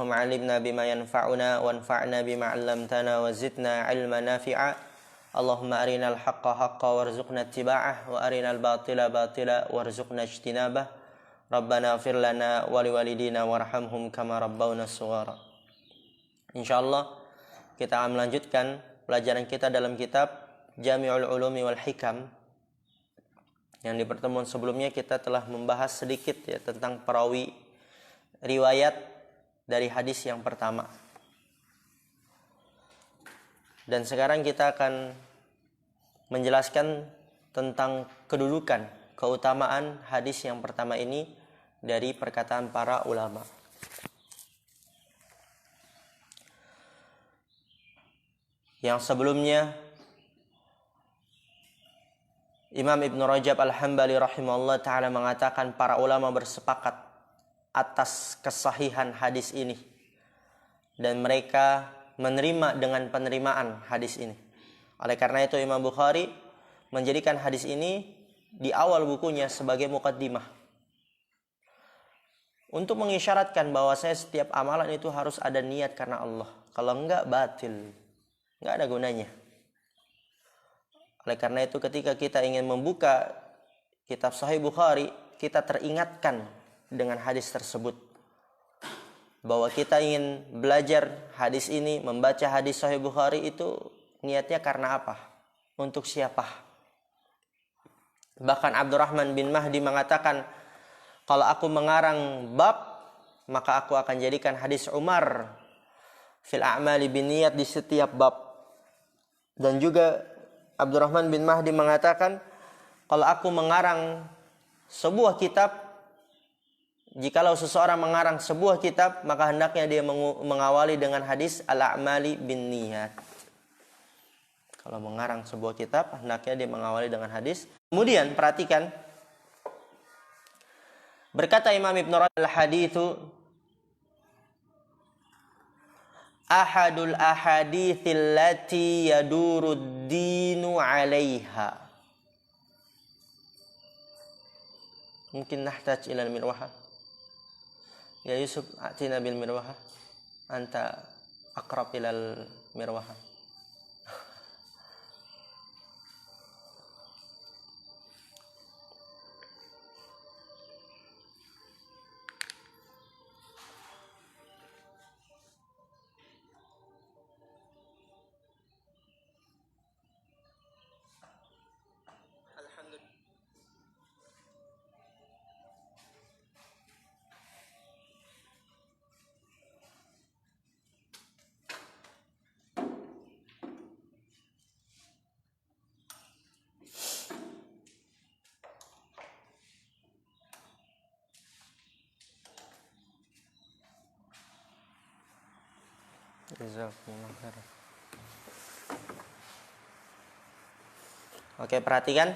اللهم علمنا بما ينفعنا وانفعنا بما علمتنا وزدنا علما نافعا اللهم أرنا الحق حقا وارزقنا اتباعه وأرنا الباطل باطلا وارزقنا اجتنابه ربنا اغفر لنا ولوالدينا وارحمهم كما ربونا صغارا. Insyaallah kita akan melanjutkan pelajaran kita dalam kitab Jami'ul Ulumi wal Hikam. Yang di pertemuan sebelumnya kita telah membahas sedikit ya tentang perawi riwayat dari hadis yang pertama. Dan sekarang kita akan menjelaskan tentang kedudukan, keutamaan hadis yang pertama ini dari perkataan para ulama. Yang sebelumnya Imam Ibn Rajab Al-Hambali rahimahullah ta'ala mengatakan para ulama bersepakat atas kesahihan hadis ini. Dan mereka menerima dengan penerimaan hadis ini. Oleh karena itu Imam Bukhari menjadikan hadis ini di awal bukunya sebagai muqaddimah. Untuk mengisyaratkan bahwasanya setiap amalan itu harus ada niat karena Allah. Kalau enggak batil. Enggak ada gunanya. Oleh karena itu ketika kita ingin membuka kitab Sahih Bukhari, kita teringatkan dengan hadis tersebut. Bahwa kita ingin belajar hadis ini, membaca hadis Sahih Bukhari itu niatnya karena apa? Untuk siapa? Bahkan Abdurrahman bin Mahdi mengatakan, kalau aku mengarang bab, maka aku akan jadikan hadis Umar fil a'mali bin niyat di setiap bab. Dan juga Abdurrahman bin Mahdi mengatakan, kalau aku mengarang sebuah kitab, jikalau seseorang mengarang sebuah kitab, maka hendaknya dia mengawali dengan hadis al-a'mali bin niyat. Kalau mengarang sebuah kitab, hendaknya dia mengawali dengan hadis. Kemudian perhatikan, berkata Imam Ibn Rajab, al-hadithu ahadul ahadithil lati yadurud dinu 'alaiha. Mungkin nahtaj ila al-mirwaha. Ya Yusuf, atina bil mirwaha. Anta aqrab ila al-mirwaha. Oke, perhatikan.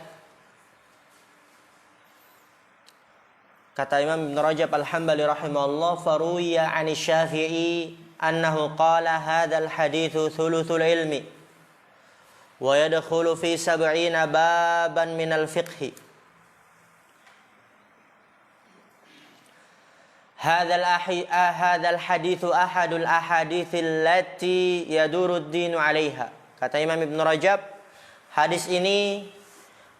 Kata Imam Ibn Rajab Al-Hambali rahimahullah, faruya 'ani Syafi'i annahu qala hadzal haditsu thuluthul ilmi wa yadkhulu fi 70 baban min al-fiqh. Hadzal haditsu ahadul ahaditsil lati yadurud dinu 'alaiha. Kata Imam Ibn Rajab, hadis ini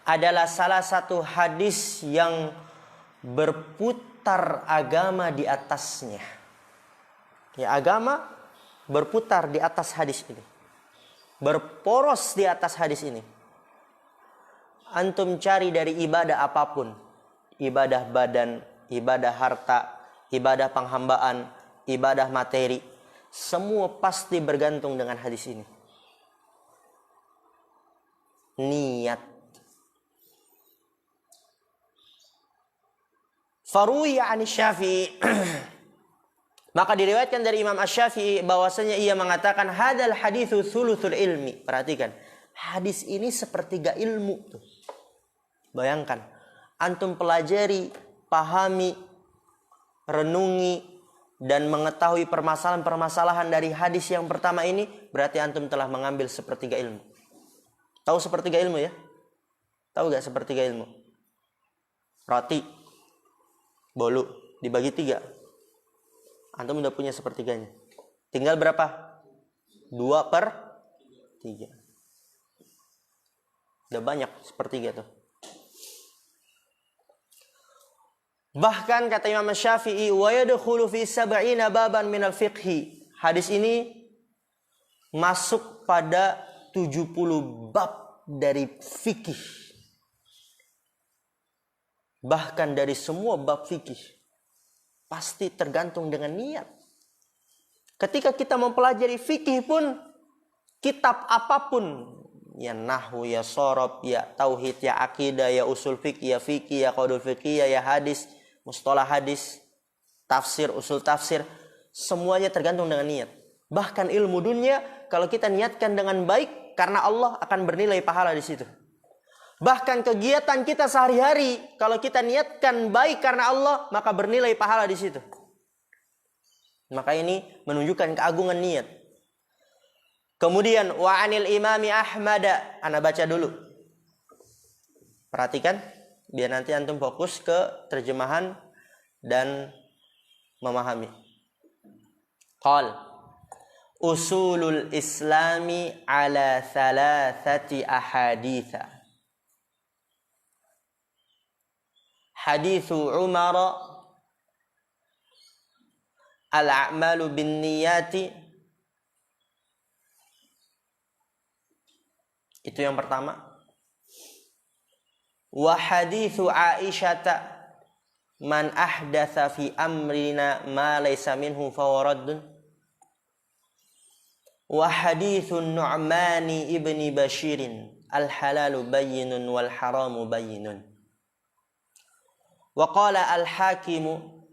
adalah salah satu hadis yang berputar agama di atasnya. Ya, agama berputar di atas hadis ini. Berporos di atas hadis ini. Antum cari dari ibadah apapun. Ibadah badan, ibadah harta, ibadah penghambaan, ibadah materi. Semua pasti bergantung dengan hadis ini. Niat. Faruya 'ani Syafi'i. Maka diriwayatkan dari Imam Asy-Syafi'i bahwasanya ia mengatakan hadzal haditsu tsulusul ilmi. Perhatikan, hadis ini sepertiga ilmu tuh. Bayangkan, antum pelajari, pahami, renungi dan mengetahui permasalahan-permasalahan dari hadis yang pertama ini, berarti antum telah mengambil sepertiga ilmu. Tahu sepertiga ilmu ya? Tahu gak sepertiga ilmu? Roti, bolu, dibagi 3. Antum udah punya sepertiganya. Tinggal berapa? 2/3. Udah banyak sepertiga tuh. Bahkan kata Imam Syafi'i, wa yadkhulu fi 70 baban minal fiqhi. Hadis ini masuk pada 70 bab dari fikih. Bahkan dari semua bab fikih. Pasti tergantung dengan niat. Ketika kita mempelajari fikih pun, kitab apapun, ya nahwu, ya shorob, ya tauhid, ya akidah, ya usul fikih, ya qaulul fikih, ya hadis, mustalah hadis, tafsir, usul tafsir, semuanya tergantung dengan niat. Bahkan ilmu dunia, kalau kita niatkan dengan baik, karena Allah akan bernilai pahala di situ. Bahkan kegiatan kita sehari-hari, kalau kita niatkan baik karena Allah, maka bernilai pahala di situ. Maka ini menunjukkan keagungan niat. Kemudian wa anil imami Ahmad, ana baca dulu. Perhatikan biar nanti antum fokus ke terjemahan dan memahami. Qal usulul islami ala thalathati ahaditha. Hadithu Umar al-a'malu bin niyati. Itu yang pertama. Wa hadithu Aisyata man ahdatha fi amrina ma laysa minhu fawaraddun. Wa hadithu Nu'mani ibni Bashirin al-halalu bayyinun wal haramu bayyinun. Wa qala al-hakimu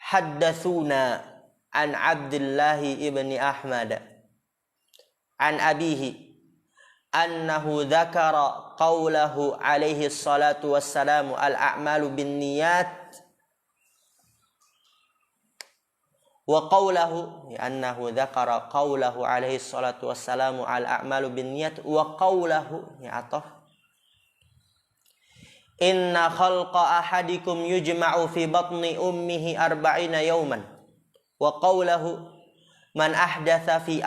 haddathuna an Abdullah ibni Ahmad an abihi annahu dzakara qawlahu alaihi salatu wassalamu al-a'malu bin niyat wa qawlahu annahu dzakara qawlahu alaihi salatu wassalamu al-a'malu bin niyat wa qawlahu atau inna khalqa ahadikum yujma'u fi batni ummihi 40 yawman wa qawlahu man ahdatha fi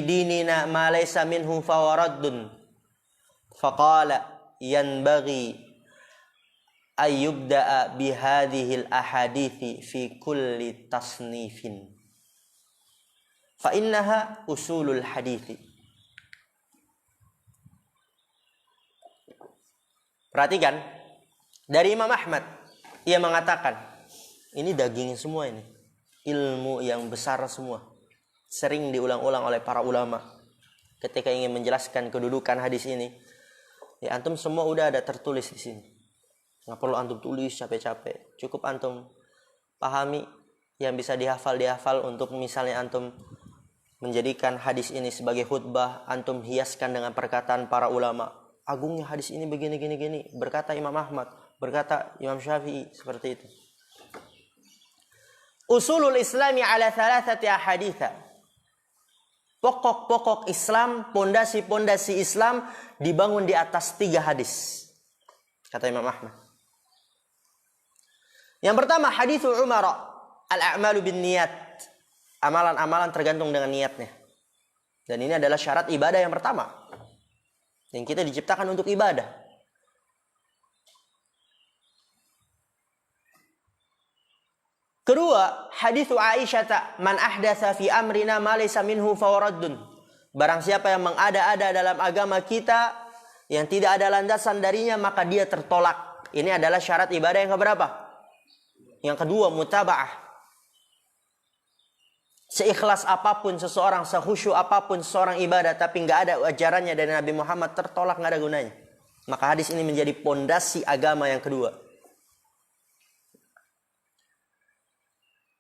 dinina ma laysa minhu fawaraddun faqala yanbaghi ay yubda'a bi hadhihi al ahadithi fi kulli tasnifin fa innaha usulul hadithi. Perhatikan dari Imam Ahmad, ia mengatakan ini daging semua, ini ilmu yang besar semua, sering diulang-ulang oleh para ulama ketika ingin menjelaskan kedudukan hadis ini. Ya antum semua udah ada tertulis di sini, nggak perlu antum tulis capek-capek, cukup antum pahami yang bisa dihafal untuk misalnya antum menjadikan hadis ini sebagai khutbah, antum hiaskan dengan perkataan para ulama. Agungnya hadis ini begini, berkata Imam Ahmad, berkata Imam Syafi'i, seperti itu. Usulul Islami ala thalathati ahaditha. Pokok-pokok Islam, pondasi-pondasi Islam dibangun di atas 3 hadis. Kata Imam Ahmad. Yang pertama hadithu Umar al-a'malu bin niyat. Amalan-amalan tergantung dengan niatnya. Dan ini adalah syarat ibadah yang pertama. Yang kita diciptakan untuk ibadah. Kedua, hadithu Aisyah, man ahdatsa fi amrina ma laysa minhu fawaraddun. Barang siapa yang mengada-ada dalam agama kita yang tidak ada landasan darinya, maka dia tertolak. Ini adalah syarat ibadah yang keberapa? Yang kedua, mutaba'ah. Seikhlas apapun seseorang, sekhusyuk apapun seseorang ibadah, tapi nggak ada ajarannya dari Nabi Muhammad, tertolak, nggak ada gunanya. Maka hadis ini menjadi pondasi agama yang kedua.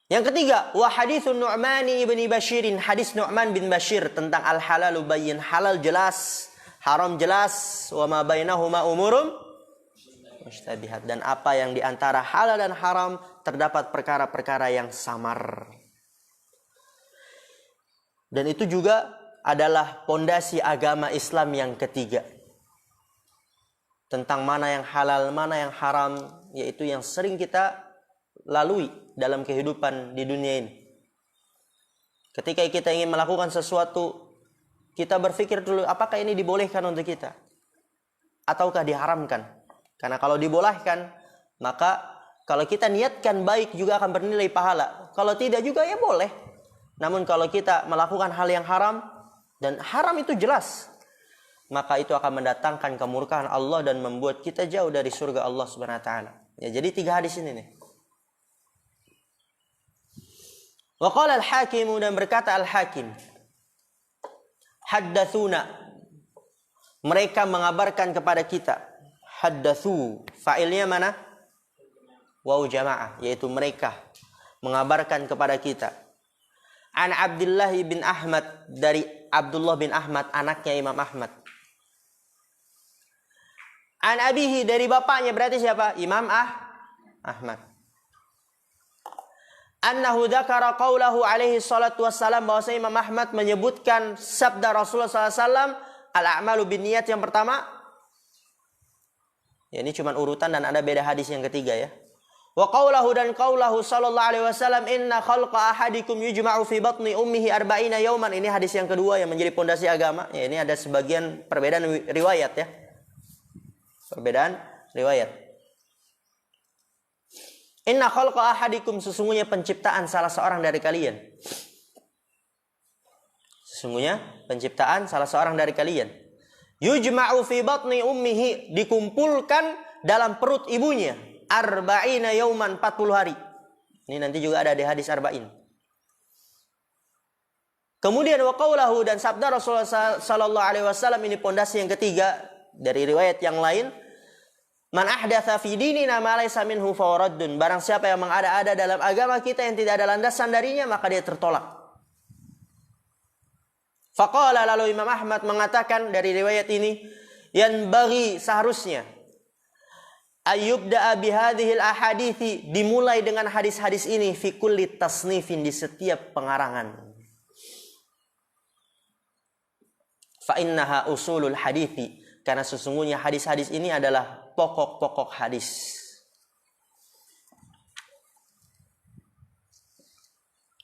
Yang ketiga, wa haditsun Nu'mani ibni Bashirin, hadis Nu'man bin Bashir tentang al-halalu bayyin, halal jelas, haram jelas, wa ma bainahuma umurum mustabihat, dan apa yang diantara halal dan haram terdapat perkara-perkara yang samar. Dan itu juga adalah pondasi agama Islam yang ketiga. Tentang mana yang halal, mana yang haram, yaitu yang sering kita lalui dalam kehidupan di dunia ini. Ketika kita ingin melakukan sesuatu, kita berpikir dulu apakah ini dibolehkan untuk kita ataukah diharamkan. Karena kalau dibolehkan, maka kalau kita niatkan baik juga akan bernilai pahala. Kalau tidak juga ya boleh. Namun kalau kita melakukan hal yang haram, dan haram itu jelas, maka itu akan mendatangkan kemurkaan Allah dan membuat kita jauh dari surga Allah Subhanahu wa taala. Ya, jadi 3 hadis ini nih. Wa qala al-Hakim, dan berkata Al-Hakim, haddatsuna, mereka mengabarkan kepada kita. Haddatsu, fa'ilnya mana? Waw jamaah, yaitu mereka mengabarkan kepada kita. An Abdullah bin Ahmad, dari Abdullah bin Ahmad, anaknya Imam Ahmad. An abihi, dari bapaknya, berarti siapa? Imam Ahmad. Annahu dzakara qaulahu alaihi salatu wassalam, bahwasanya Imam Ahmad menyebutkan sabda Rasulullah SAW, al-a'malu binniyat yang pertama. Ya, ini cuma urutan dan ada beda hadis yang ketiga ya. Wa qaulahu, dan qaulahu sallallahu alaihi wasallam, inna khalqa ahadikum yujma'u fi batni ummihi arba'ina yawman. Ini hadis yang kedua yang menjadi pondasi agama. Ya, ini ada sebagian perbedaan riwayat ya. Perbedaan riwayat. Inna khalqa ahadikum, sesungguhnya penciptaan salah seorang dari kalian. Sesungguhnya penciptaan salah seorang dari kalian. Yujma'u fi batni ummihi, dikumpulkan dalam perut ibunya. Arba'ina yauman, 40 hari. Ini nanti juga ada di hadis arba'in. Kemudian wa qaulahu, dan sabda Rasulullah sallallahu alaihi wasallam, ini pondasi yang ketiga dari riwayat yang lain. Man ahdatsa fi dinina ma laysa minhu fa raddun. Barang siapa yang mengada-ada dalam agama kita yang tidak ada landasan darinya, maka dia tertolak. Faqala, lalu Imam Ahmad mengatakan dari riwayat ini, yang bagi seharusnya ayyubda'a bihadhil ahadithi, dimulai dengan hadis-hadis ini, fi kulli tasnifin, di setiap pengarangan. Fa innaha usulul hadithi, karena sesungguhnya hadis-hadis ini adalah pokok-pokok hadis.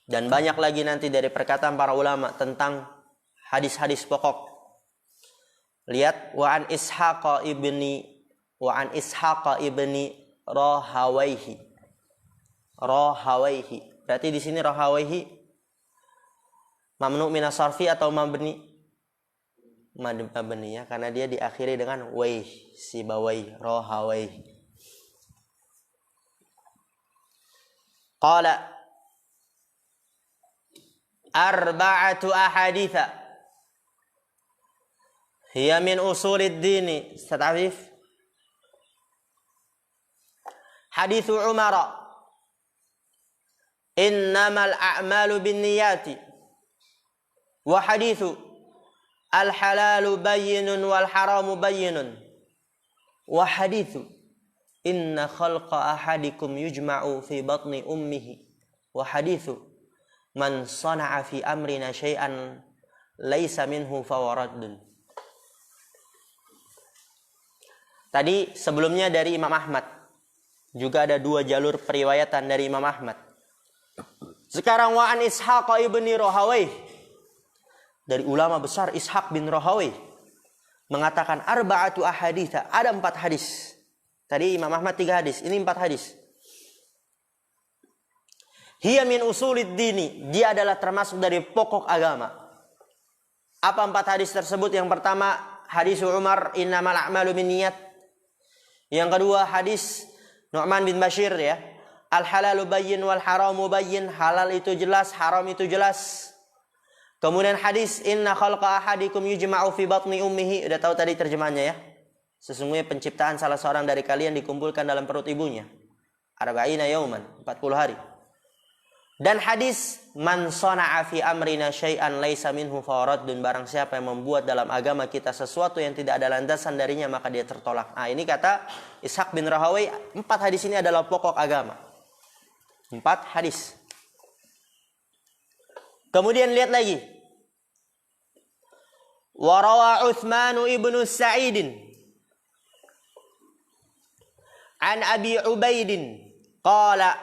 Dan banyak lagi nanti dari perkataan para ulama tentang hadis-hadis pokok. Lihat, wa an Ishaq ibni Rahawayhi. Rahawayhi. Berarti di sini Rahawayhi mamnu min as-sarfi atau mabni? Mabni ya, karena dia diakhiri dengan waih, sibawai, Rahawayhi. Qala arba'atu ahaditha hiya min usulid dini. Ustaz Afif, hadits Umar, innamal a'malu binniyati, wa haditsu al-halalu bayyinun wal haramu bayyinun, wa haditsu inna khalqa ahadikum yujma'u fi batni ummihi, wa haditsu man sana'a fi amrina syai'an laisa minhu fawaraddun. Tadi sebelumnya dari Imam Ahmad, juga ada 2 jalur periwayatan dari Imam Ahmad. Sekarang wa an Ishaq ibni Rahawayh, dari ulama besar Ishaq bin Rahawayh, mengatakan arba'atu ahaditha, ada 4 hadis. Tadi Imam Ahmad 3 hadis, ini 4 hadis. Hiya min usulid dini, dia adalah termasuk dari pokok agama. Apa 4 hadis tersebut? Yang pertama, hadis Umar, innamal a'malu binniyat. Yang kedua, hadis Nu'man bin Bashir ya, al-halalu bayyin wal haramu bayyin, halal itu jelas, haram itu jelas. Kemudian hadis inna khalqa ahadikum yujma'u fi batni ummihi, udah tahu tadi terjemahannya ya. Sesungguhnya penciptaan salah seorang dari kalian dikumpulkan dalam perut ibunya. Arba'ina yauman, 40 hari. Dan hadis man sana'a fi amrina syai'an laisa minhu fawaraddun, barang siapa yang membuat dalam agama kita sesuatu yang tidak ada landasan darinya, maka dia tertolak. Nah, ini kata Ishaq bin Rahawayh, 4 hadis ini adalah pokok agama. 4 hadis. Kemudian lihat lagi. Wa rawa Utsman ibn Sa'id an Abi Ubaidin qala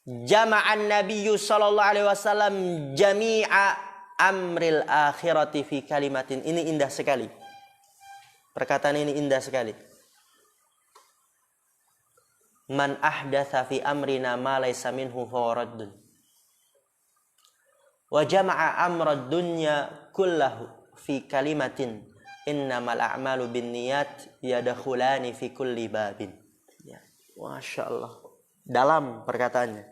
jama'an nabiyyu sallallahu alaihi wasallam jami'a amril akhirati fi kalimatin. Ini indah sekali. Perkataan ini indah sekali. Man ahdatsa fi amrina ma laysa minhu fahuwa raddun. Wa jama'a amrad dunya kullahu fi kalimatin innamal a'malu binniyat yadkhulani fi kulli babin. Ya, Masya Allah. Dalam perkataannya.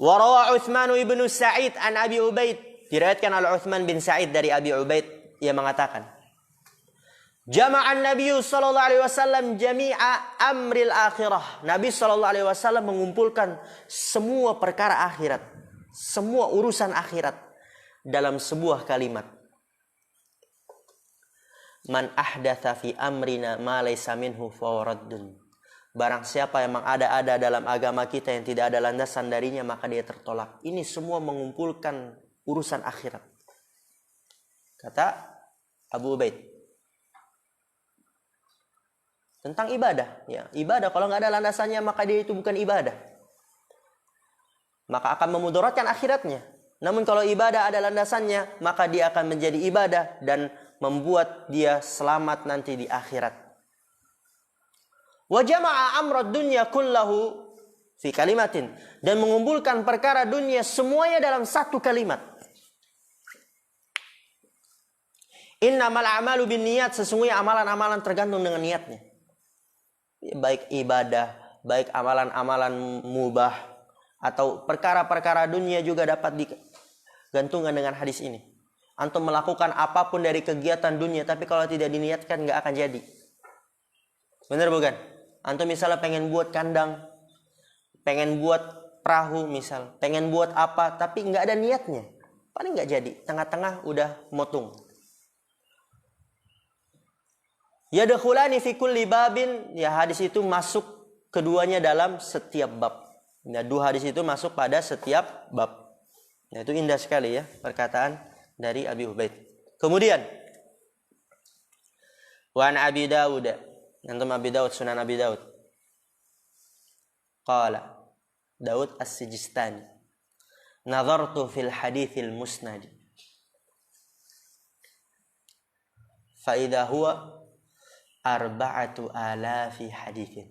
Wa rawa Utsman ibn Sa'id an Abi Ubaid. Diriwayatkan oleh Utsman bin Sa'id dari Abi Ubaid, ia mengatakan, Jama'an Nabi sallallahu alaihi wasallam jami'a amril akhirah. Nabi sallallahu alaihi wasallam mengumpulkan semua perkara akhirat, semua urusan akhirat dalam sebuah kalimat. Man ahdatsa fi amrina ma laysa minhu fahuwa raddun. Barang siapa yang mengada-ada dalam agama kita yang tidak ada landasan darinya, maka dia tertolak. Ini semua mengumpulkan urusan akhirat. Kata Abu Ubaid. Tentang ibadah. Ya, ibadah kalau nggak ada landasannya, maka dia itu bukan ibadah. Maka akan memudaratkan akhiratnya. Namun kalau ibadah ada landasannya, maka dia akan menjadi ibadah dan membuat dia selamat nanti di akhirat. Wa jama'a amrad dunya kullahu fi kalimatin, dan mengumpulkan perkara dunia semuanya dalam satu kalimat. Innamal a'malu binniyat, sesungguhnya amalan-amalan tergantung dengan niatnya. Baik ibadah, baik amalan-amalan mubah atau perkara-perkara dunia juga dapat digantungkan dengan hadis ini. Antum melakukan apapun dari kegiatan dunia, tapi kalau tidak diniatkan nggak akan jadi. Benar bukan? Antum misalnya pengen buat kandang, pengen buat perahu misal, pengen buat apa, tapi nggak ada niatnya, paling nggak jadi. Tengah-tengah udah motung. Yadkhulani fi kulli babin, ya hadis itu masuk keduanya dalam setiap bab. Ya, dua hadis itu masuk pada setiap bab. Nah, itu indah sekali ya perkataan dari Abi Ubaid. Kemudian wa an Abi Dawud, antum Abi Dawud, Sunan Abi Dawud. Qala Daud As-Sijistani, nazartu fil hadithil musnad fa idza huwa 4,000 haditsin.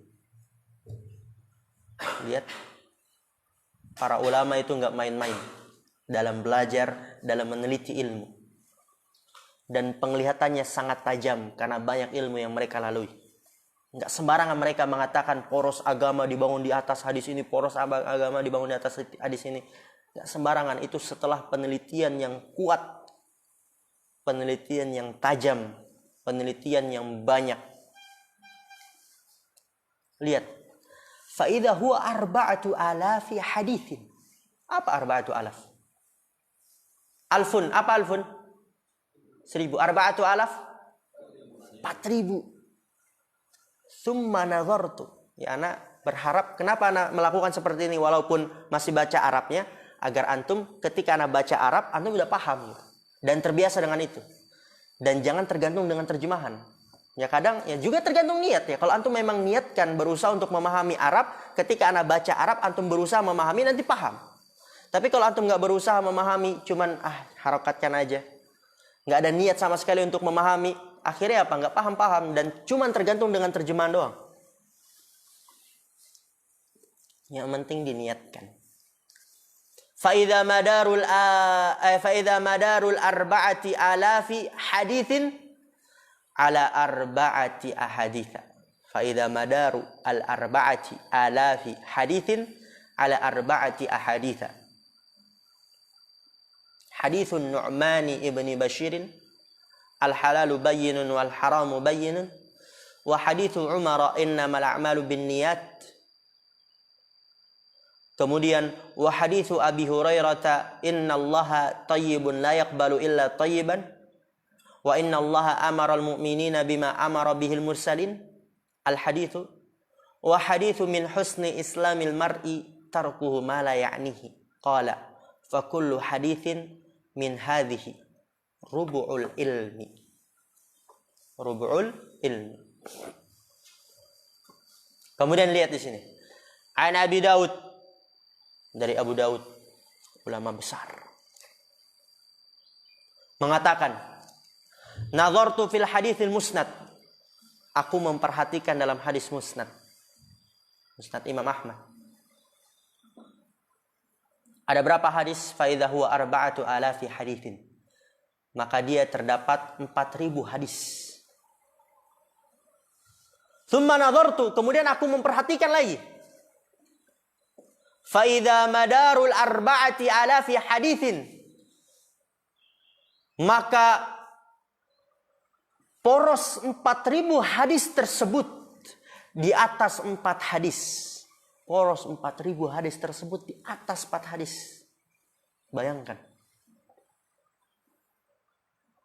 Lihat, para ulama itu enggak main-main dalam belajar, dalam meneliti ilmu. Dan penglihatannya sangat tajam karena banyak ilmu yang mereka lalui. Enggak sembarangan mereka mengatakan poros agama dibangun di atas hadis ini, poros agama dibangun di atas hadis ini. Enggak sembarangan, itu setelah penelitian yang kuat, penelitian yang tajam, penelitian yang banyak. Lihat, fa idza huwa 4,000 haditsin. Apa 4,000? Alfun, apa alfun? 1,000. 4,000? 4,000. Summa nazartu. Ya, anak berharap, kenapa anak melakukan seperti ini walaupun masih baca Arabnya, agar antum ketika anak baca Arab, antum sudah paham dan terbiasa dengan itu. Dan jangan tergantung dengan terjemahan. Ya kadang ya juga tergantung niat ya. Kalau antum memang niatkan berusaha untuk memahami Arab, ketika anak baca Arab antum berusaha memahami, nanti paham. Tapi kalau antum nggak berusaha memahami, cuman harokatkan aja, nggak ada niat sama sekali untuk memahami, akhirnya apa? Nggak paham-paham dan cuman tergantung dengan terjemahan doang. Yang penting diniatkan. Faida madarul 4,000 haditsin ala 4 ahaditsa. Faida madaru al 4,000 haditsin ala 4 ahaditsa. Haditsun Nu'mani ibni Bashirin, al halalu bayyinun wal haramu bayyinun, wa haditsu Umar innamal a'malu binniyat. Kemudian wa haditsu Abi Hurairah innallaha thayyibun la yaqbalu illa thayyiban wa innallaha amara al-mu'minina bima amara bihil mursalin. Al-haditsu wa haditsu min husni islamil mar'i tarkuhu ma la ya'nihi. Qala fa kullu haditsin min hadhihi rubu'ul ilmi. Rubu'ul ilmi. Kemudian lihat di sini. An Abi Daud, dari Abu Daud, ulama besar, mengatakan, nazartu fil haditsil musnad, aku memperhatikan dalam hadis musnad, musnad Imam Ahmad. Ada berapa hadis? Fa idza huwa arba'atu alafi haditsin, maka dia terdapat 4.000 hadis. Tsumma nazartu, kemudian aku memperhatikan lagi. Fa idza madarul arba'ati alafi haditsin, maka poros 4.000 hadis tersebut di atas 4 hadis. Poros 4.000 hadis tersebut di atas 4 hadis. Bayangkan.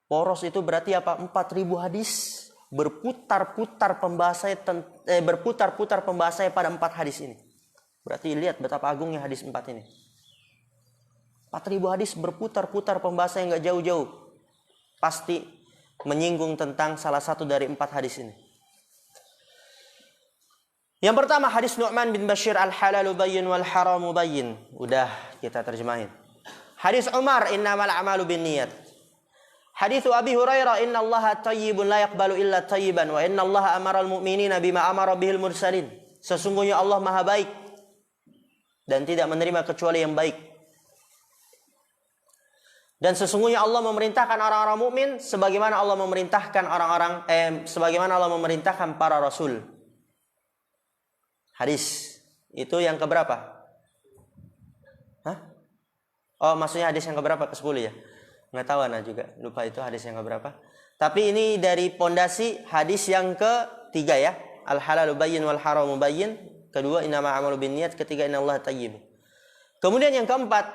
Poros itu berarti apa? 4.000 hadis berputar-putar pembahasannya pada 4 hadis ini. Berarti lihat betapa agungnya hadis 4 ini. 4.000 hadis berputar-putar pembahasannya nggak jauh-jauh. Pasti menyinggung tentang salah satu dari 4 hadis ini. Yang pertama hadis Nu'man bin Bashir, al-halalu bayyin wal haramu bayyin. Udah kita terjemahin. Hadis Umar, innamal a'malu binniyat. Hadis Abi Hurairah, innallaha thayyibun la yaqbalu illa thayyiban wa innallaha amaral mu'minina bima amara bihil mursalin. Sesungguhnya Allah Maha baik dan tidak menerima kecuali yang baik. Dan sesungguhnya Allah memerintahkan orang-orang mukmin sebagaimana Allah memerintahkan sebagaimana Allah memerintahkan para rasul. Hadis itu yang keberapa? Hah? Oh, maksudnya hadis yang keberapa? Ke-10 ya? Nggak tahu Ana juga. Lupa itu hadis yang keberapa. Tapi ini dari pondasi hadis yang ketiga ya. Al-halalu bayyin wal haramu bayyin. Kedua, innama a'malu binniyat. Ketiga, innallaha thayyib. Kemudian yang keempat,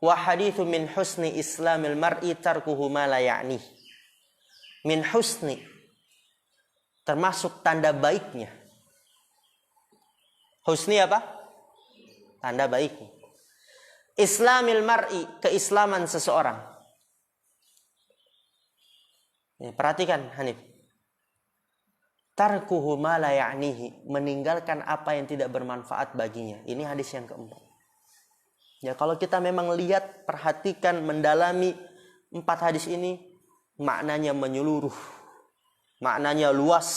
wa haditsu min husni islamil mar'i tarkuhu ma la ya'ni. Min husni, termasuk tanda baiknya. Husni apa? Tanda baik. Islamil mar'i, keislaman seseorang. Ya, perhatikan Hanif. Tarkuhu ma la ya'nihi, meninggalkan apa yang tidak bermanfaat baginya. Ini hadis yang keempat. Ya, kalau kita memang lihat, perhatikan, mendalami 4 hadis ini, maknanya menyeluruh. Maknanya luas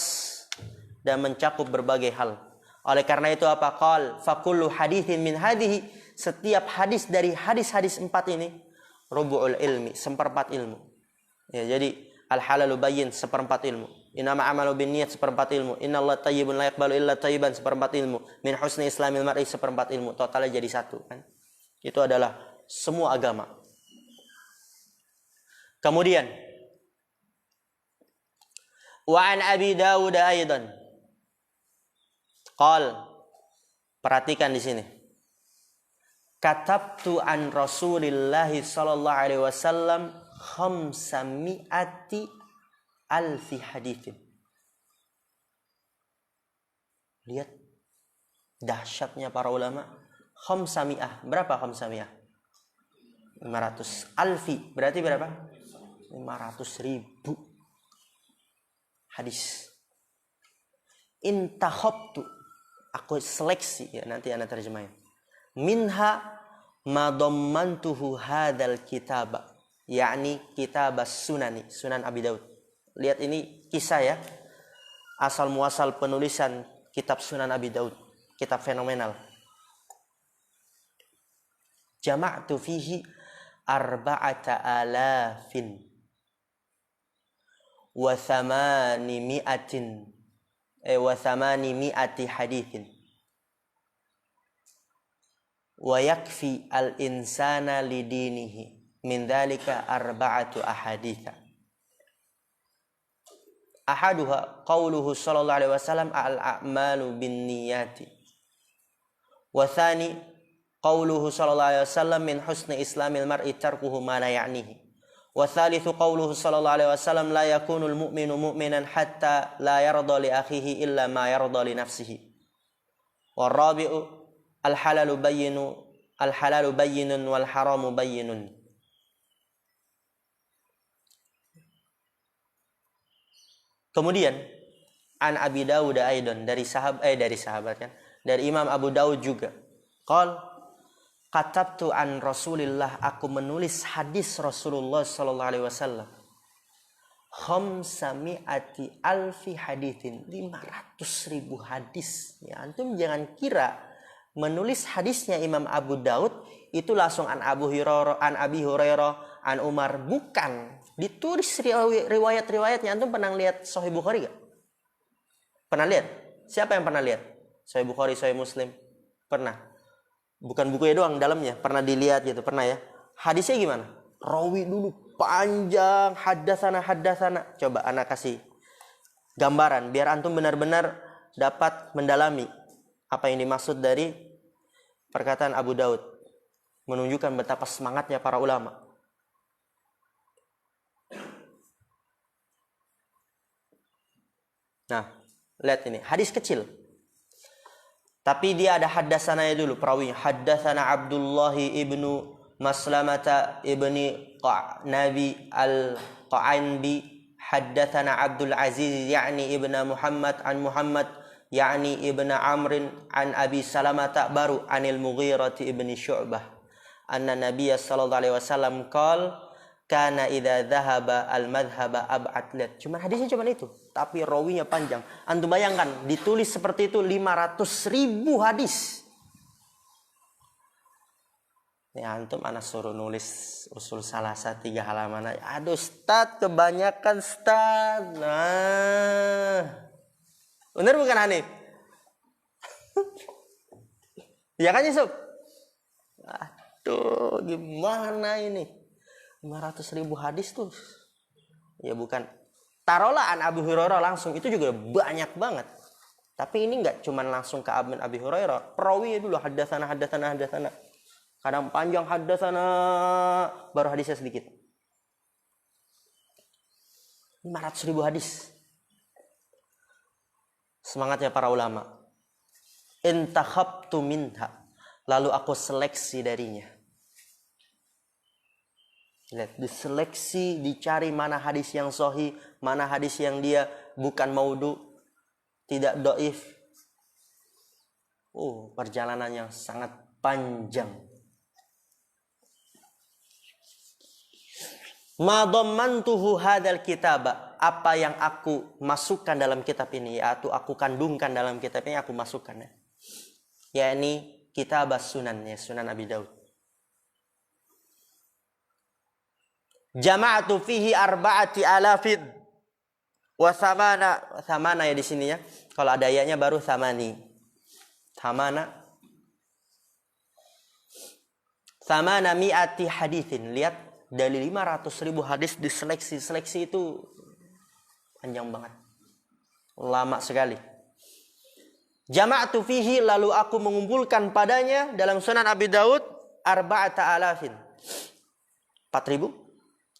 dan mencakup berbagai hal. Oleh karena itu apa? Qal fakullu hadithin min hadhihi, setiap hadis dari hadis-hadis 4 ini rubu'ul ilmi, seperempat ilmu. Ya, jadi al-halalu bayyin, seperempat ilmu. Innama a'malu binniyat, seperempat ilmu. Innallaha thayyibun la yaqbalu illa thayyiban, seperempat ilmu. Min husni islamil mar'i, seperempat ilmu. Totalnya jadi 1 kan. Itu adalah semua agama. Kemudian wa an Abi Dawud aidan qal, perhatikan di sini. Katabtu an Rasulillah sallallahu alaihi wasallam 500 alfi haditsin. Lihat dahsyatnya para ulama. 500, berapa 500? 500 alfi, berarti berapa? 500.000 hadis. Intakhabtu, aku seleksi ya, nanti Anda terjemahin. Minha ma dammantuhu hadzal kitab, yakni kitab sunani, Sunan Abi Daud. Lihat ini kisah ya, asal muasal penulisan kitab Sunan Abi Daud, kitab fenomenal. Jama'tu fihi 4,000 wa 800 hadithin wa yakfi al-insana lidinihi min dhalika 4 ahaditha. Ahaduha qawluhu sallallahu alaihi wasallam al-a'malu binniyati, wa thani qawluhu sallallahu alaihi wasallam min husni islamil mar'i tarkuhu ma la ya'nihi, wa thalithu qawluhu sallallahu alaihi wasallam la yakunul mu'minu mu'minan hatta la yarda li akhihi illa ma yarda li nafsihi, wa rabi'u al-halalu bayyinun wal haramu bayyinun. Kemudian an Abi Dawud aidan, dari sahabat kan, dari Imam Abu Daud juga. Qal katabtu an Rasulillah, aku menulis hadis Rasulullah sallallahu alaihi wasallam. 500 alfi haditsin, 500.000 hadis. Ya, antum jangan kira menulis hadisnya Imam Abu Daud itu langsung an Abi Hurairah, an Umar, bukan. Ditulis riwayat-riwayatnya. Antum pernah lihat Sahih Bukhari gak? Pernah lihat? Siapa yang pernah lihat Sahih Bukhari, Sahih Muslim? Pernah. Bukan bukunya doang, dalamnya pernah dilihat gitu, pernah ya. Hadisnya gimana? Rawi dulu panjang, haddatsana. Coba anak kasih gambaran biar antum benar-benar dapat mendalami apa yang dimaksud dari perkataan Abu Daud, menunjukkan betapa semangatnya para ulama. Nah, lihat ini, hadis kecil. Tapi dia ada haddatsananya dulu perawinya. Haddatsana Abdullah ibnu Maslamata ibni Nabi al-Qa'anbi, haddatsana Abdul Aziz yakni ibnu Muhammad an Muhammad yakni ibnu Amrin an Abi Salamata, baru anil Mughirah ibni Syu'bah anna Nabiy sallallahu alaihi wasallam qala kana idza dhahaba al-madhhaba ab'at lat. Cuma hadisnya cuma itu, tapi rawinya panjang. Antum bayangkan ditulis seperti itu 500.000 hadis. Ya antum anak suruh nulis usul salasa 3 halaman aja. Aduh Ustaz, kebanyakan Ustaz. Nah. Benar bukan Hanif? Ya kan Yusuf? Aduh, gimana ini? 500.000 hadis tuh. Ya bukan. Taruhlah an Abi Hurairah langsung, itu juga banyak banget. Tapi ini enggak cuma langsung ke Abi Hurairah. Perawi dulu haddatsana. Kadang panjang haddatsana, baru hadisnya sedikit. 500.000 hadis. Semangatnya para ulama. Intakhabtu minha, lalu aku seleksi darinya. Lihat, diseleksi, dicari mana hadis yang sahih, mana hadis yang dia bukan maudhu, tidak dhaif. Perjalanan yang sangat panjang. Ma dhammantuhu hadzal kitaba, apa yang aku masukkan dalam kitab ini, atau aku kandungkan dalam kitab ini, aku masukkan ya. Yakni kitab as-sunan, ya, Sunan Abi Daud. Jama'atu fihi 4,000 wa thamana ya di sini ya. Kalau ada ayatnya baru thamani. Thamana mi'ati haditsin. Lihat, dari 500.000 hadis diseleksi. Seleksi itu panjang banget. Lama sekali. Jama'tu fihi, lalu aku mengumpulkan padanya dalam Sunan Abi Daud 4,000. 4.000.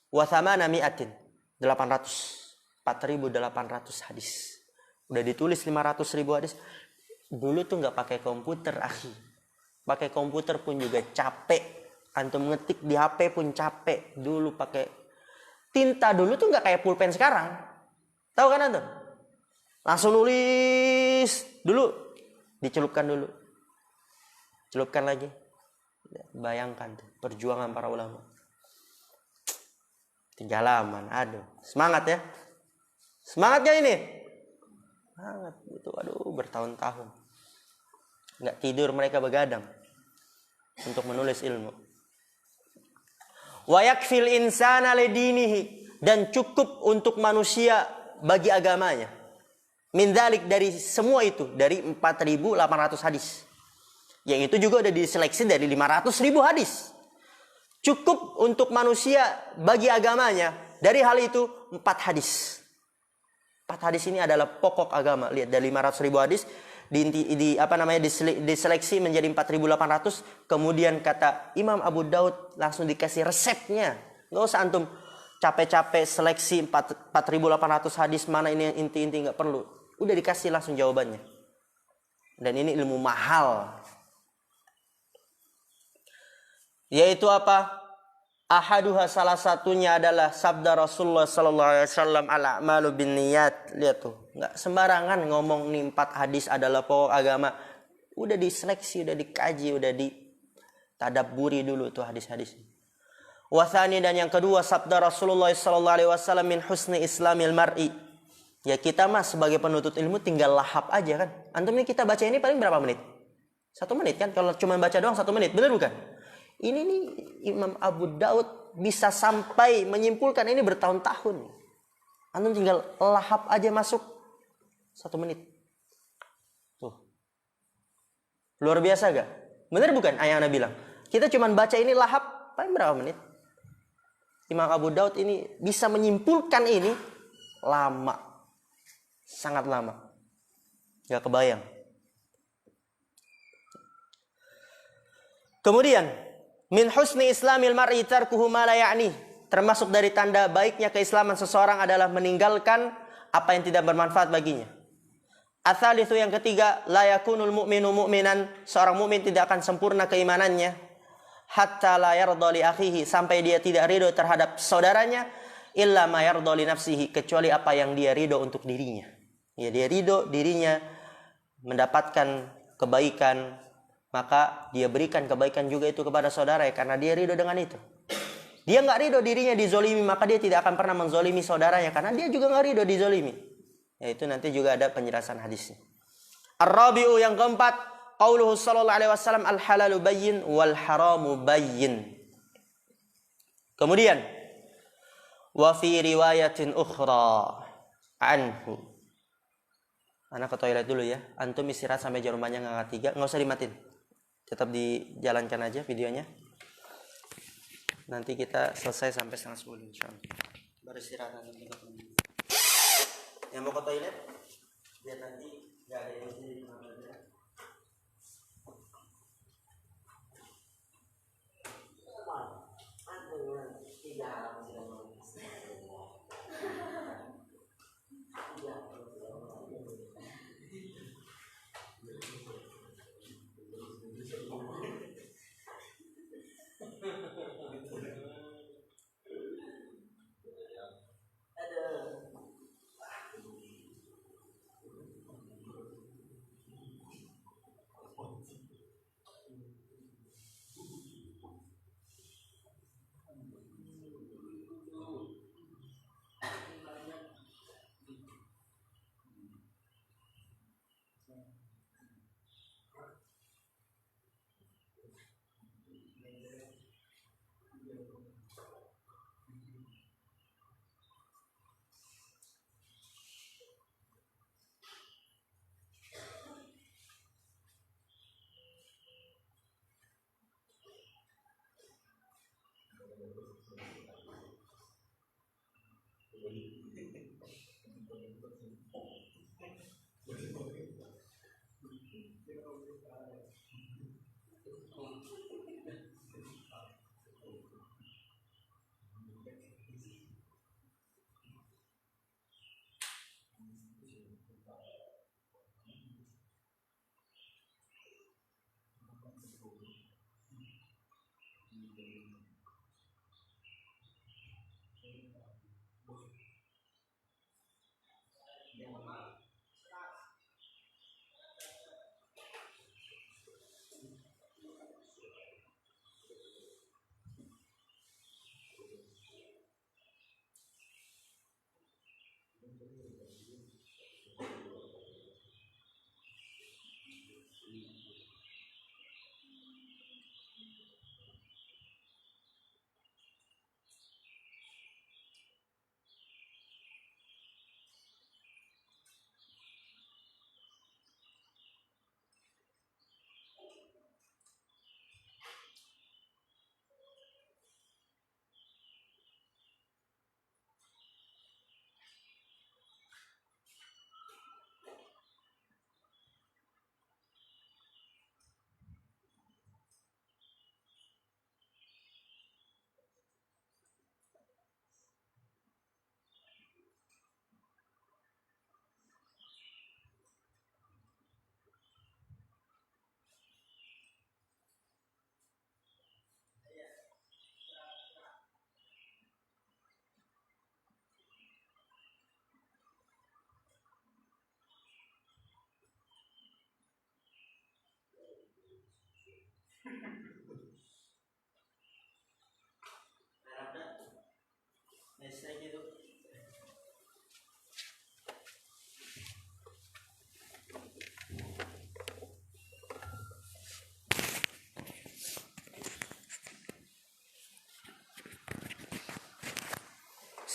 Wa thamana mi'atin. 800. 4.800 hadis. Udah ditulis 500.000 hadis. Dulu tuh nggak pakai komputer, akhi. Pakai komputer pun juga capek. Antum ngetik di HP pun capek. Dulu pakai tinta, dulu tuh nggak kayak pulpen sekarang. Tahu kan antum? Langsung nulis dulu, dicelupkan dulu, celupkan lagi. Bayangkan tuh perjuangan para ulama. 3 halaman, aduh, semangat ya. Semangat gak ini? Semangat itu, aduh, bertahun-tahun. Nggak tidur mereka begadang untuk menulis ilmu. Wa yakfil insana lidinihi, dan cukup untuk manusia bagi agamanya. Min dzalik, dari semua itu, dari 4.800 hadis. Yang itu juga udah diseleksi dari 500.000 hadis. Cukup untuk manusia bagi agamanya. Dari hal itu 4 hadis. 4 hadis ini adalah pokok agama. Lihat, dari 500.000 hadis diseleksi menjadi 4.800. Kemudian kata Imam Abu Daud langsung dikasih resepnya. Nggak usah antum capek-capek seleksi 4.800 hadis, mana ini yang inti-inti, nggak perlu. Udah dikasih langsung jawabannya. Dan ini ilmu mahal. Yaitu apa? Ahaduha, salah satunya adalah sabda Rasulullah sallallahu alaihi wasallam, al-a'malu binniyat. Lihat tuh, enggak sembarangan ngomong nih 4 hadis adalah pokok agama. udah diseleksi, udah dikaji, udah ditadabburi dulu tuh hadis-hadis. Wathani, dan yang kedua sabda Rasulullah sallallahu alaihi wasallam, min husni islamil mar'i. Ya kita mah sebagai penuntut ilmu tinggal lahap aja kan. Antum ini kita baca ini paling berapa menit? 1 menit kan? Kalau cuma baca doang 1 menit, benar bukan? Ini nih Imam Abu Daud bisa sampai menyimpulkan ini bertahun-tahun. Antum tinggal lahap aja masuk 1 menit. Tuh. Luar biasa gak? Benar bukan ayah Anda bilang? Kita cuma baca ini lahap paling berapa menit? Imam Abu Daud ini bisa menyimpulkan ini lama. Sangat lama. Gak kebayang. Kemudian, min husni islamil mar'i tarkuhu ma la ya'ni. Termasuk dari tanda baiknya keislaman seseorang adalah meninggalkan apa yang tidak bermanfaat baginya. Ats-tsalitsu, yang ketiga, la yakunul mu'minu mu'minan. Seorang mukmin tidak akan sempurna keimanannya hatta la yarda li akhihi, sampai dia tidak ridho terhadap saudaranya, illa ma yarda li nafsihi, kecuali apa yang dia ridho untuk dirinya. Ya, dia ridho dirinya mendapatkan kebaikan, maka dia berikan kebaikan juga itu kepada saudara ya, karena dia ridho dengan itu. Dia nggak ridho dirinya dizolimi, maka dia tidak akan pernah menzolimi saudaranya karena dia juga nggak ridho dizolimi. Yaitu nanti juga ada penjelasan hadisnya. Ar-rabi'u, yang keempat, qauluhu sallallahu alaihi wasallam, al-halalu bayyin wal haramu bayyin. Kemudian, wa fi riwayatin ukhra anhu. Anak ke toilet dulu ya. Antum istirahat sampai jam rumahnya nggak 3, nggak usah dimatiin. Tetap dijalankan aja videonya. Nanti kita selesai sampai 9:30 insyaallah. Baru istirahat nanti. Yang mau ke toilet biar nanti nggak ada yang di kamar.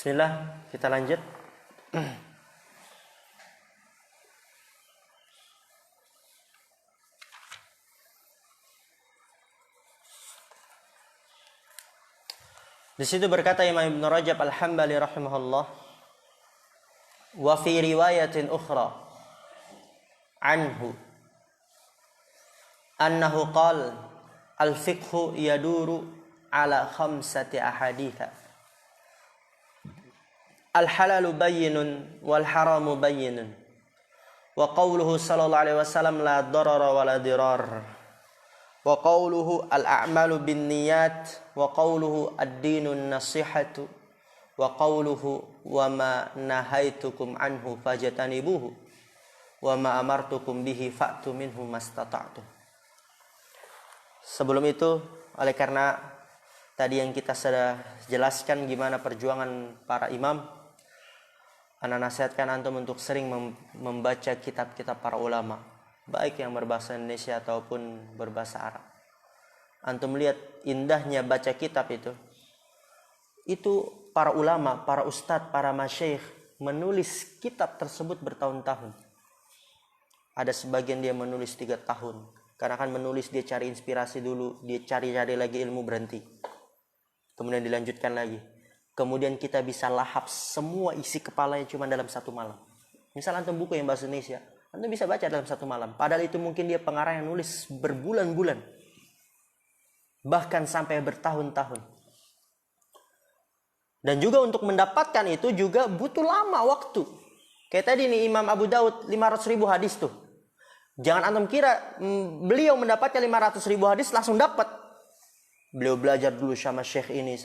Bismillah, kita lanjut. Di situ berkata Imam Ibn Rajab Al-Hambali rahimahullah, wa fi riwayatin ukhra anhu annahu qala al-fiqhu yaduru ala khamsati ahaditha al-halalu bayyinun wal haramu bayyinun wa qawluhu sallallahu alaihi wasallam la darara wa la dirar wa qawluhu al-a'malu bin niyat wa qawluhu ad-dinun nasihatu wa qawluhu wa ma nahaitukum anhu fajtanibuhu wa ma amartukum bihi fa'tu minhu mastata'tum. Sebelum itu, oleh karena tadi yang kita sudah jelaskan gimana perjuangan para imam, ana nasihatkan antum untuk sering membaca kitab-kitab para ulama, baik yang berbahasa Indonesia ataupun berbahasa Arab. Antum lihat indahnya baca kitab itu para ulama, para ustadz, para masyayikh menulis kitab tersebut bertahun-tahun. Ada sebagian dia menulis 3 tahun, karena kan menulis dia cari inspirasi dulu, dia cari-cari lagi ilmu, berhenti, kemudian dilanjutkan lagi. Kemudian kita bisa lahap semua isi kepalanya cuma dalam 1 malam. Misal antum buku yang bahasa Indonesia, antum bisa baca dalam 1 malam. Padahal itu mungkin dia pengarang yang nulis berbulan-bulan, bahkan sampai bertahun-tahun. Dan juga untuk mendapatkan itu juga butuh lama waktu. Kayak tadi nih Imam Abu Daud 500.000 hadis tuh. Jangan antum kira beliau mendapatkan 500.000 hadis langsung dapat. Beliau belajar dulu sama syekh ini,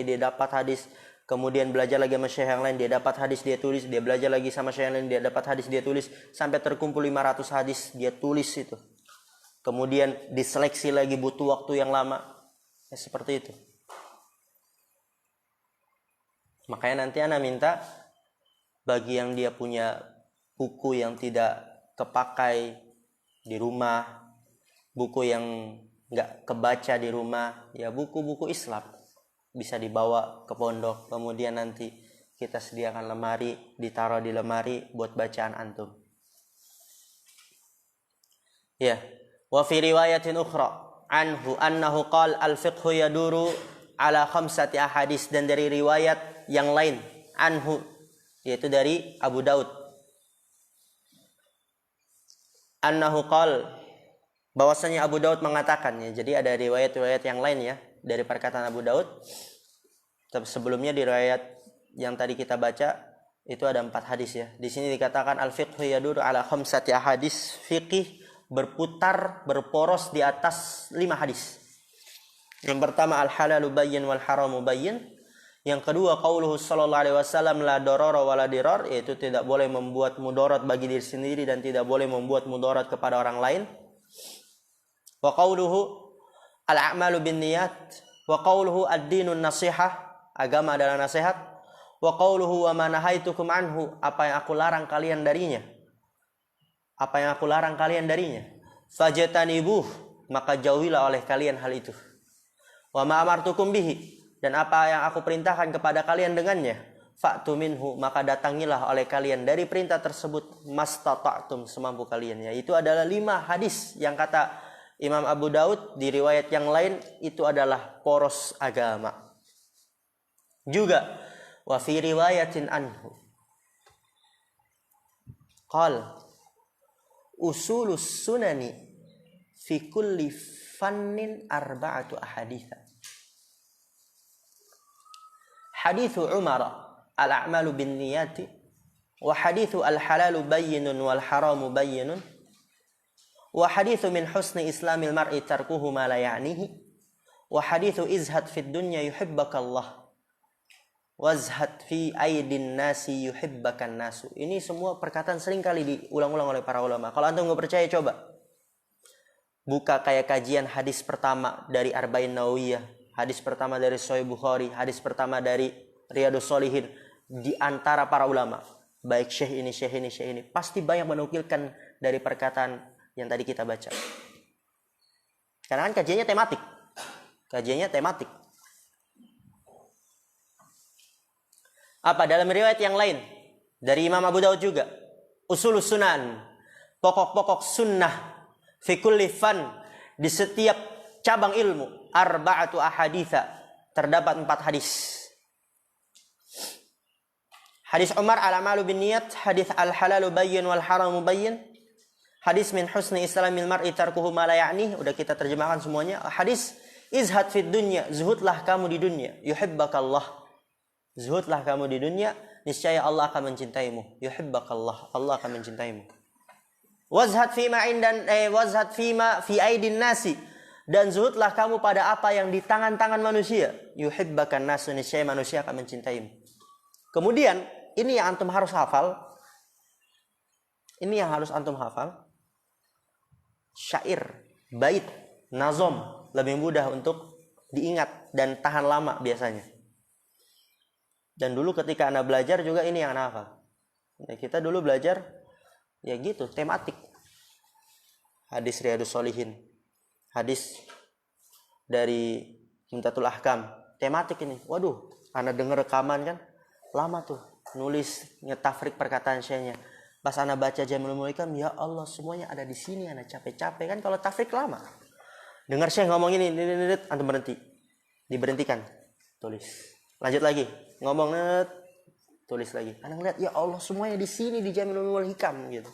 dia dapat hadis. Kemudian belajar lagi sama syekh yang lain, dia dapat hadis, dia tulis. Dia belajar lagi sama syekh yang lain, dia dapat hadis, dia tulis. Sampai terkumpul 500 hadis, dia tulis itu. Kemudian diseleksi lagi, butuh waktu yang lama. Ya, seperti itu. Makanya nanti ana minta bagi yang dia punya buku yang tidak kepakai di rumah, buku yang nggak kebaca di rumah, ya buku-buku Islam bisa dibawa ke pondok. Kemudian nanti kita sediakan lemari, ditaruh di lemari buat bacaan antum. Ya, wa fi riwayatin ukhra anhu annahu qala al-fiqhu yaduru ala khamsati ahadis, dan dari riwayat yang lain anhu, yaitu dari Abu Daud, annahu qala, bahwasanya Abu Daud mengatakannya. Jadi ada riwayat-riwayat yang lain ya dari perkataan Abu Daud. Tapi sebelumnya di riwayat yang tadi kita baca itu ada 4 hadis ya. Di sini dikatakan al-fiqhu yaduru ala khamsati ahadis, fiqih berputar, berporos di atas 5 hadis. Yang pertama al-halalu bayyin wal haramu bayyin. Yang kedua qauluhu sallallahu alaihi wasallam la darara wa la dirar, yaitu tidak boleh membuat mudarat bagi diri sendiri dan tidak boleh membuat mudarat kepada orang lain. Wa qauluhu al-a'malu binniyat wa qauluhu ad-dinun nasihah, agama adalah nasihat. Wa qauluhu wa ma nahaitukum anhu, apa yang aku larang kalian darinya. Fajtanibuh, maka jauhilah oleh kalian hal itu. Wa ma amartukum bihi, dan apa yang aku perintahkan kepada kalian dengannya, fa'tu minhu, maka datangilah oleh kalian dari perintah tersebut mastata'tum, semampu kalian. Ya, itu adalah 5 hadis yang kata Imam Abu Daud di riwayat yang lain itu adalah poros agama. Juga wa fi riwayatin anhu qal usulus sunani fi kulli fannin arba'atu ahaditha. Hadithu Umar al-a'malu bin niyati wa hadithu al-halalu bayyinun wal haramu bayyinun wa hadithu min husni islamil mar'i tarkuhu ma la ya'nihi wa hadithu izhad fid dunya yuhibbakallah wazhad fi aidin nasi yuhibbakan nasu. Ini semua perkataan sering kali diulang-ulang oleh para ulama. Kalau antum nggak percaya, coba buka kayak kajian hadis pertama dari Arba'in Nawawiyah, hadis pertama dari Sahih Bukhari, hadis pertama dari Riyadhus Shalihin, di antara para ulama, baik syekh ini, pasti banyak menukilkan dari perkataan yang tadi kita baca. Karena kan kajiannya tematik. Apa dalam riwayat yang lain dari Imam Abu Daud juga, usulus sunan, pokok-pokok sunnah, fi kulli fan, di setiap cabang ilmu, arba'atu ahaditha, terdapat 4 hadis. Hadis Umar al-amalu bin niyat, hadis al-halalu bayyin wal haramu bayyin, hadis min husni islamil mar'i tarkuhu ma la ya'ni, udah kita terjemahkan semuanya. Hadis izhad fid dunya, zuhudlah kamu di dunia, yuhibbakallah. Zuhudlah kamu di dunia, niscaya Allah akan mencintaimu. Yuhibbakallah, Allah akan mencintaimu. Wazhad fima fi aidin nasi, dan zuhudlah kamu pada apa yang di tangan-tangan manusia. Yuhibbakan nasu, niscaya manusia akan mencintaimu. Kemudian ini yang antum harus hafal. Ini yang harus antum hafal. Syair, bait, nazom lebih mudah untuk diingat dan tahan lama biasanya. Dan dulu ketika Anda belajar juga ini yang Anda hafal. Ya, kita dulu belajar ya gitu, tematik. Hadis Riyadus Shalihin, hadis dari Umdatul Ahkam, tematik ini. Waduh, Anda dengar rekaman kan? Lama tuh, nulis, ngetafrik perkataan syekhnya. Pas Anda baca Jamilul Hikam, ya Allah semuanya ada di sini, Anda capek-capek kan kalau tafrik lama. Dengar syekh ngomong ini, Anda berhenti. Diberhentikan, tulis. Lanjut lagi, ngomong tulis lagi. Anda ngeliat, ya Allah semuanya di sini di Jamilul Hikam gitu.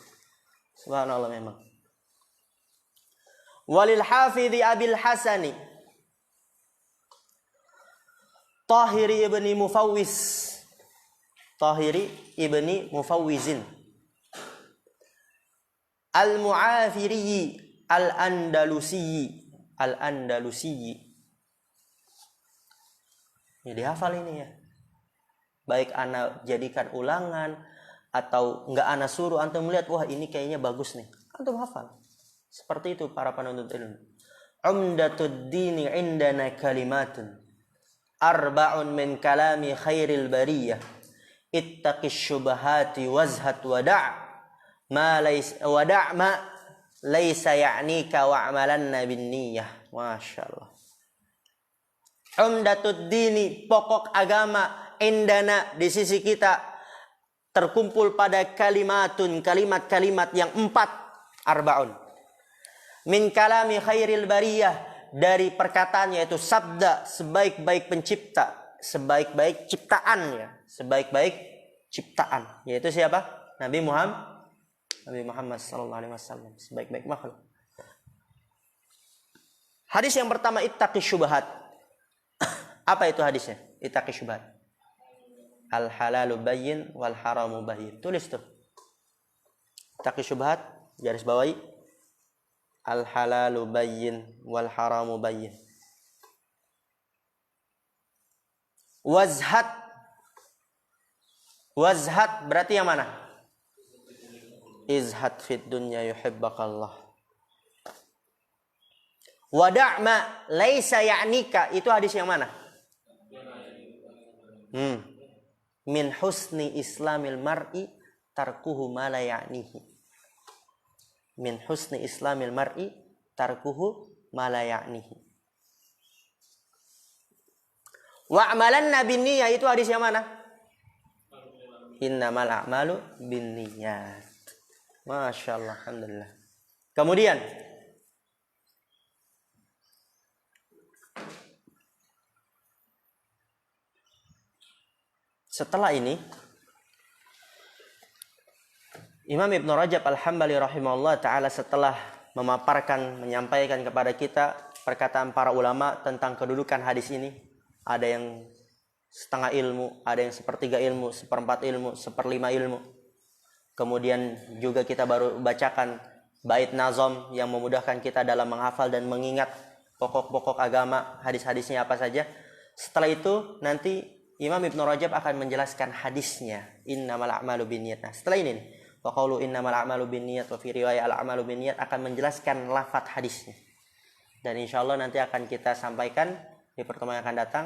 Subhanallah memang. Walil hafidhi Abil Hasani Tahiri ibni Mufawwis, Tahiri ibni Mufawwizin Al-Mu'afiri Al-Andalusi, Al-Andalusi. Ini dihafal ini ya. Baik ana jadikan ulangan atau enggak ana suruh antum melihat, wah ini kayaknya bagus nih, antum hafal. Seperti itu para penuntut ilmu. Umdatud dini indana kalimatun arba'un min kalami khairil bariyah ittaqis syubahati wazhat wada' ma laysa ya'nika wa'malanna bin niyah. Masyaallah. Umdatud dini, pokok agama, indana, di sisi kita, terkumpul pada kalimatun, kalimat-kalimat yang 4, arbaun. Min kalami khairil bariyah, dari perkataan yaitu sabda sebaik-baik pencipta, sebaik-baik ciptaan ya, sebaik-baik ciptaan, yaitu siapa? Nabi Muhammad sallallahu alaihi wasallam, sebaik-baik makhluk. Hadis yang pertama, ittaqi syubhat. Apa itu hadisnya? Ittaqi syubhat. Al halalu bayyin wal haramu bayyin. Tulis tuh. Ittaqi syubhat, garis bawahi. Al halalu bayyin wal haramu bayyin. Wazhat. Wazhat berarti yang mana? Izhat fid dunya yuhibbakallah. Wada'ma laisa ya'nika, itu hadis yang mana? Min husni islamil mar'i tarkuhu ma la ya'nihi. Min husni islamil mar'i tarkuhu ma la ya'nihi. Wa'malanna binniyah, itu hadis yang mana? Innamal a'malu binniyat. Masyaallah, alhamdulillah. Kemudian setelah ini Imam Ibn Rajab Al-Hambali rahimahullah ta'ala setelah memaparkan, menyampaikan kepada kita perkataan para ulama tentang kedudukan hadis ini. Ada yang setengah ilmu, ada yang sepertiga ilmu, seperempat ilmu, seperlima ilmu. Kemudian juga kita baru bacakan bait nazom yang memudahkan kita dalam menghafal dan mengingat pokok-pokok agama, hadis-hadisnya apa saja. Setelah itu nanti Imam Ibn Rajab akan menjelaskan hadisnya, innamal a'malu binniyat. Nah, setelah ini wa qaulu innamal a'malu binniyat wa fi riwayat al a'malu binniyat akan menjelaskan lafaz hadisnya. Dan insyaallah nanti akan kita sampaikan di pertemuan yang akan datang.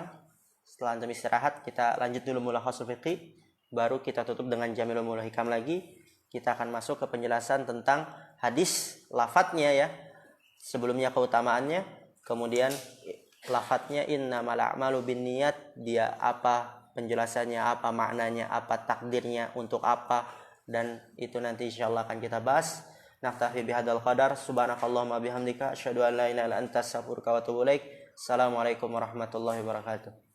Setelah antum istirahat, kita lanjut dulu Mulakhasul Fiqih, baru kita tutup dengan Jamilul Hikam lagi. Kita akan masuk ke penjelasan tentang hadis, lafadznya ya. Sebelumnya keutamaannya, kemudian lafadznya innamal a'malu binniyat, dia apa penjelasannya apa, maknanya apa, takdirnya untuk apa, dan itu nanti insyaallah akan kita bahas. Naktafi bihadzal qadar, subhanakallahumma bihamdika asyhadu an la ilaha illa anta astaghfiruka wa atubu ilaik. Assalamualaikum warahmatullahi wabarakatuh.